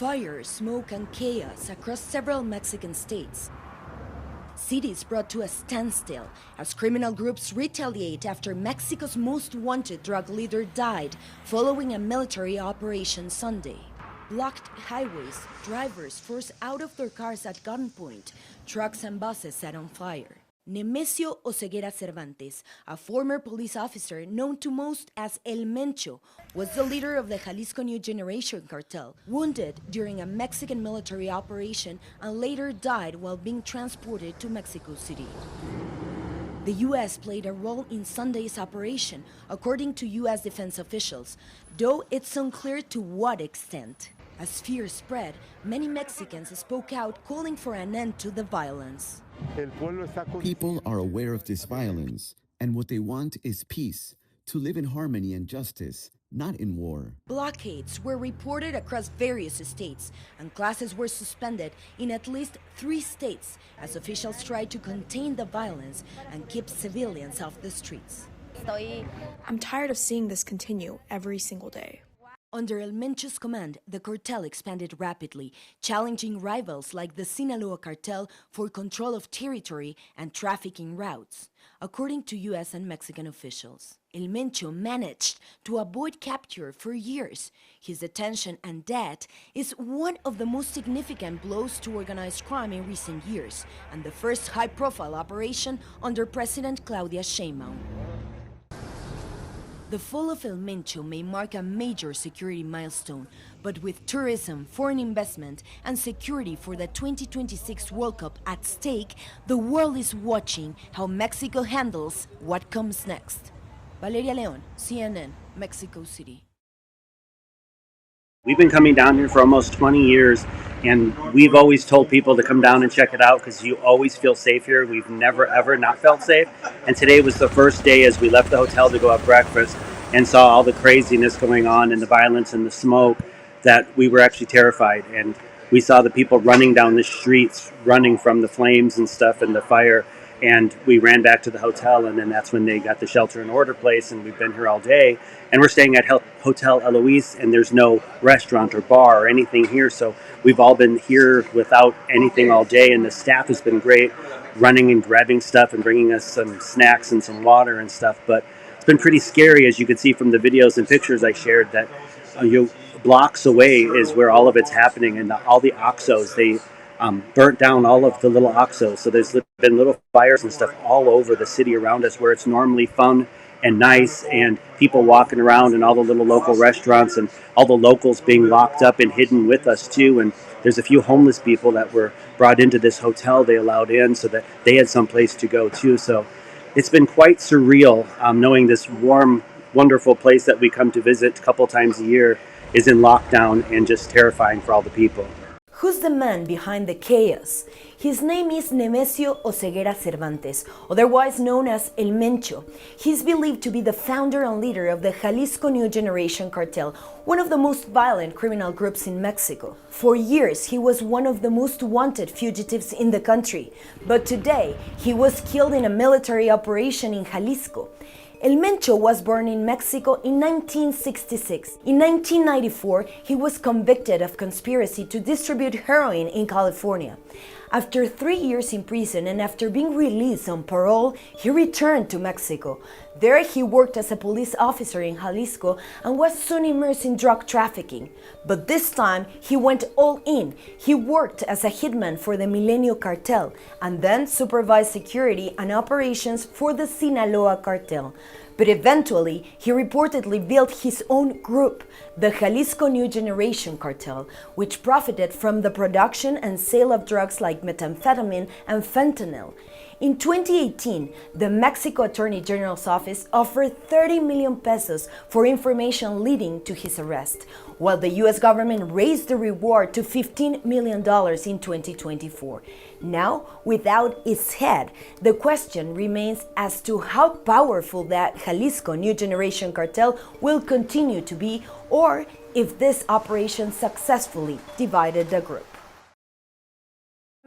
Fire, smoke, and chaos across several Mexican states. Cities brought to a standstill as criminal groups retaliate after Mexico's most wanted drug leader died following a military operation Sunday. Blocked highways, drivers forced out of their cars at gunpoint, trucks and buses set on fire. Nemesio Oseguera Cervantes, a former police officer known to most as El Mencho, was the leader of the Jalisco New Generation Cartel, wounded during a Mexican military operation and later died while being transported to Mexico City. The U.S. played a role in Sunday's operation, according to U.S. defense officials, though it's unclear to what extent. As fear spread, many Mexicans spoke out calling for an end to the violence. People are aware of this violence, and what they want is peace, to live in harmony and justice, not in war. Blockades were reported across various states, and classes were suspended in at least 3 states as officials tried to contain the violence and keep civilians off the streets. I'm tired of seeing this continue every single day. Under El Mencho's command, the cartel expanded rapidly, challenging rivals like the Sinaloa cartel for control of territory and trafficking routes. According to U.S. and Mexican officials, El Mencho managed to avoid capture for years. His detention and death is one of the most significant blows to organized crime in recent years, and the first high-profile operation under President Claudia Sheinbaum. The fall of El Mencho may mark a major security milestone, but with tourism, foreign investment, and security for the 2026 World Cup at stake, the world is watching how Mexico handles what comes next. Valeria Leon, CNN, Mexico City. We've been coming down here for almost 20 years, and we've always told people to come down and check it out because you always feel safe here. We've never, ever not felt safe. And today was the first day as we left the hotel to go have breakfast and saw all the craziness going on and the violence and the smoke that we were actually terrified. And we saw the people running down the streets, running from the flames and stuff and the fire. And we ran back to the hotel, and then that's when they got the shelter in order place, and we've been here all day. And we're staying at Hotel Eloise, and there's no restaurant or bar or anything here, so we've all been here without anything all day, and the staff has been great, running and grabbing stuff and bringing us some snacks and some water and stuff. But it's been pretty scary, as you can see from the videos and pictures I shared, that blocks away is where all of it's happening, and all the OXXOs, they burnt down all of the little OXXOs. So there's been little fires and stuff all over the city around us where it's normally fun and nice and people walking around and all the little local restaurants and all the locals being locked up and hidden with us too. And there's a few homeless people that were brought into this hotel they allowed in so that they had some place to go too. So it's been quite surreal knowing this warm, wonderful place that we come to visit a couple times a year is in lockdown and just terrifying for all the people. Who's the man behind the chaos? His name is Nemesio Oseguera Cervantes, otherwise known as El Mencho. He's believed to be the founder and leader of the Jalisco New Generation Cartel, one of the most violent criminal groups in Mexico. For years, he was one of the most wanted fugitives in the country, but today, he was killed in a military operation in Jalisco. El Mencho was born in Mexico in 1966. In 1994, he was convicted of conspiracy to distribute heroin in California. After 3 years in prison and after being released on parole, he returned to Mexico. There he worked as a police officer in Jalisco and was soon immersed in drug trafficking. But this time, he went all in. He worked as a hitman for the Milenio Cartel and then supervised security and operations for the Sinaloa Cartel. But eventually, he reportedly built his own group, the Jalisco New Generation Cartel, which profited from the production and sale of drugs like methamphetamine and fentanyl. In 2018, the Mexico Attorney General's office offered 30 million pesos for information leading to his arrest, while the U.S. government raised the reward to $15 million in 2024. Now, without its head, the question remains as to how powerful that Jalisco New Generation Cartel will continue to be, or if this operation successfully divided the group.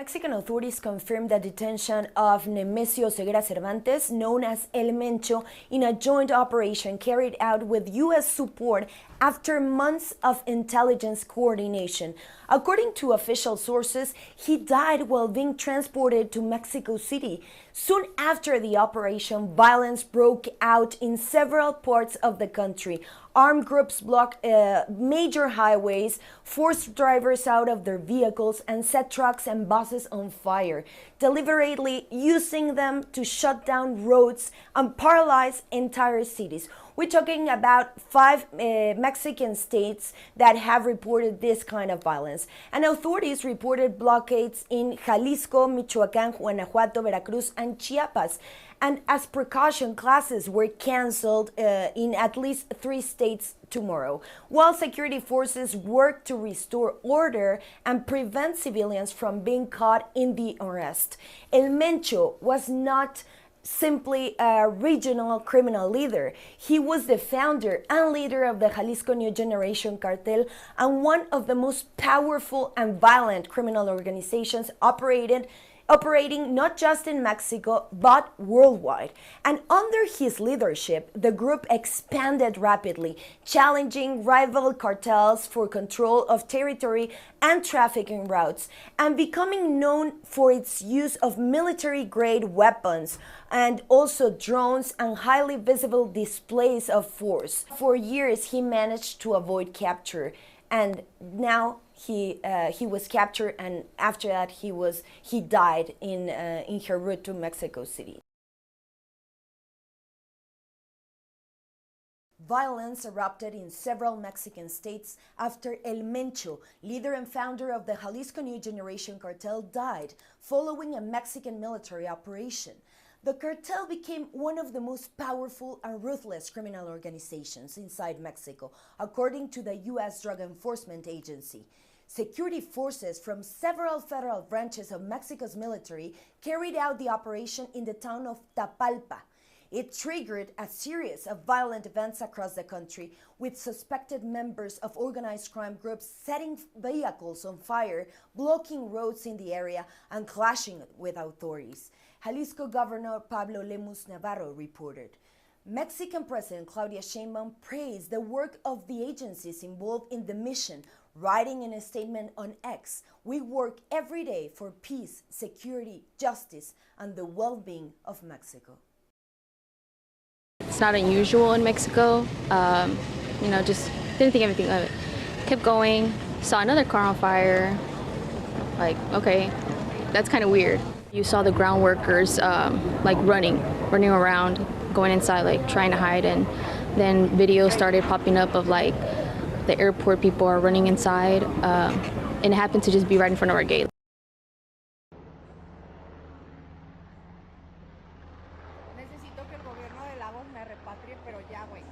Mexican authorities confirmed the detention of Nemesio Oseguera Cervantes, known as El Mencho, in a joint operation carried out with U.S. support after months of intelligence coordination. According to official sources, he died while being transported to Mexico City. Soon after the operation, violence broke out in several parts of the country. Armed groups blocked major highways, forced drivers out of their vehicles, and set trucks and buses on fire, deliberately using them to shut down roads and paralyze entire cities. We're talking about 5 Mexican states that have reported this kind of violence. And authorities reported blockades in Jalisco, Michoacán, Guanajuato, Veracruz, and Chiapas. And as precaution, classes were canceled in at least 3 states tomorrow, while security forces work to restore order and prevent civilians from being caught in the arrest. El Mencho was not simply a regional criminal leader. He was the founder and leader of the Jalisco New Generation Cartel and one of the most powerful and violent criminal organizations operating not just in Mexico, but worldwide. And under his leadership, the group expanded rapidly, challenging rival cartels for control of territory and trafficking routes, and becoming known for its use of military-grade weapons and also drones and highly visible displays of force. For years, he managed to avoid capture, and now he was captured, and after that he died in her route to Mexico City. Violence erupted in several Mexican states after El Mencho, leader and founder of the Jalisco New Generation Cartel, died following a Mexican military operation. The cartel became one of the most powerful and ruthless criminal organizations inside Mexico, according to the U.S. Drug Enforcement Agency. Security forces from several federal branches of Mexico's military carried out the operation in the town of Tapalpa. It triggered a series of violent events across the country, with suspected members of organized crime groups setting vehicles on fire, blocking roads in the area, and clashing with authorities. Jalisco Governor Pablo Lemus Navarro reported. Mexican President Claudia Sheinbaum praised the work of the agencies involved in the mission, writing in a statement on X, "We work every day for peace, security, justice, and the well-being of Mexico." It's not unusual in Mexico. Just didn't think anything of it. Kept going, saw another car on fire. Like, okay, that's kind of weird. You saw the ground workers running around, going inside, like trying to hide, and then videos started popping up of like the airport people are running inside, and it happened to just be right in front of our gate. Necesito que el gobierno de Lagos me repatrie, pero ya, güey.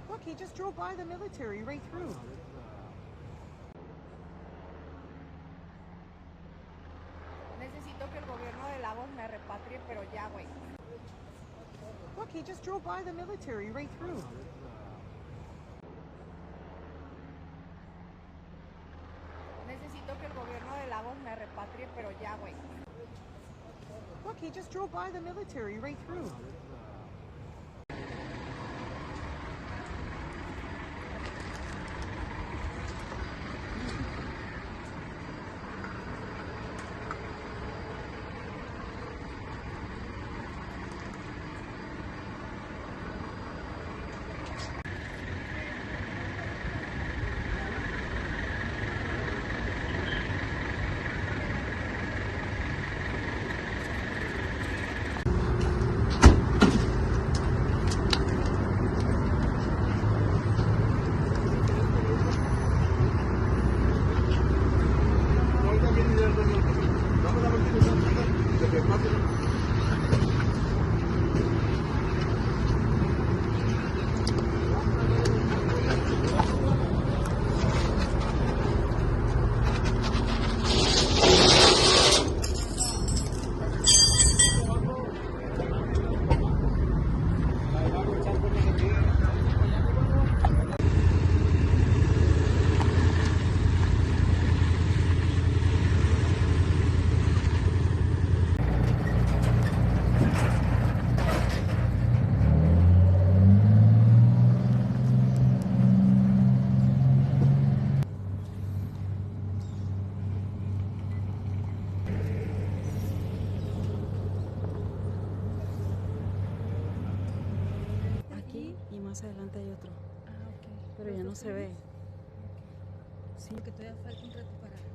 Look, he just drove by the military right through. Necesito que el gobierno de Lagos me repatrie, pero ya, güey. Look, he just drove by the military right through. Necesito que el gobierno de Lagos me repatrie, pero ya, güey. Look, he just drove by the military right through. más adelante hay otro. Ah, ok. Pero ya ¿Los no dos se ve. trenes? Sí, porque todavía falta un rato para que...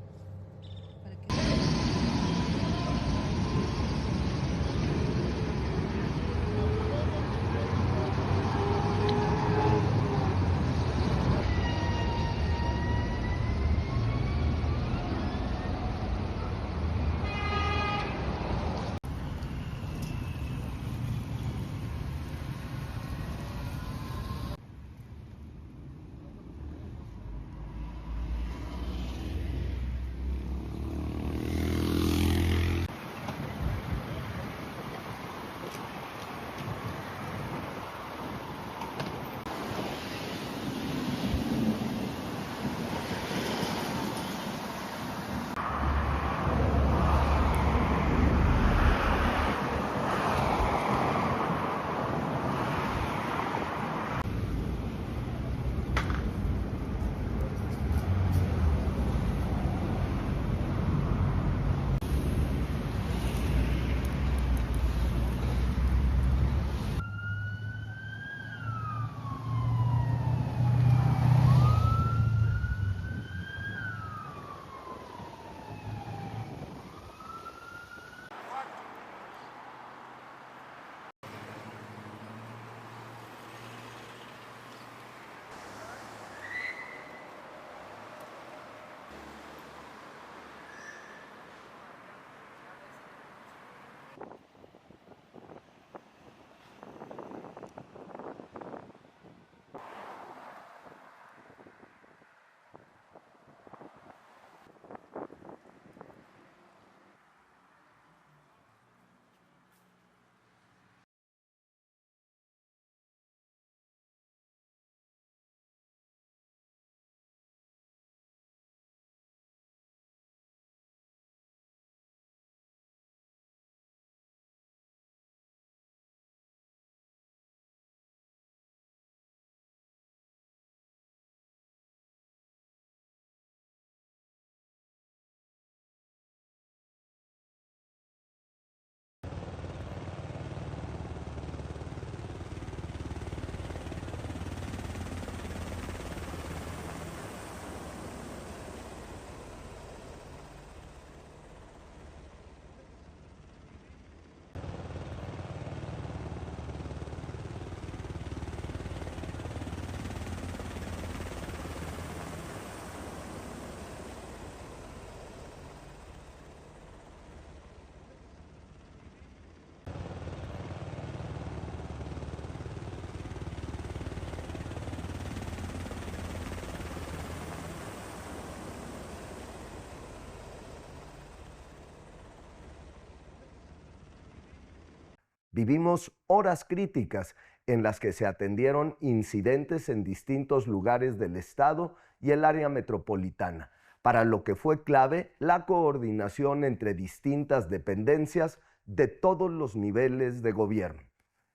Vivimos horas críticas en las que se atendieron incidentes en distintos lugares del estado y el área metropolitana, para lo que fue clave la coordinación entre distintas dependencias de todos los niveles de gobierno.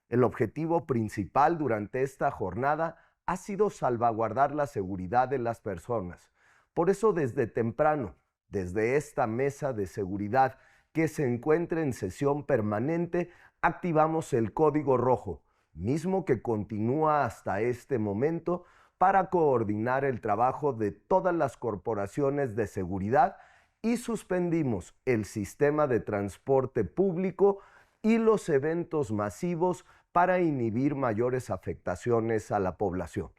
El objetivo principal durante esta jornada ha sido salvaguardar la seguridad de las personas. Por eso desde temprano, desde esta mesa de seguridad que se encuentra en sesión permanente, activamos el código rojo, mismo que continúa hasta este momento para coordinar el trabajo de todas las corporaciones de seguridad y suspendimos el sistema de transporte público y los eventos masivos para inhibir mayores afectaciones a la población.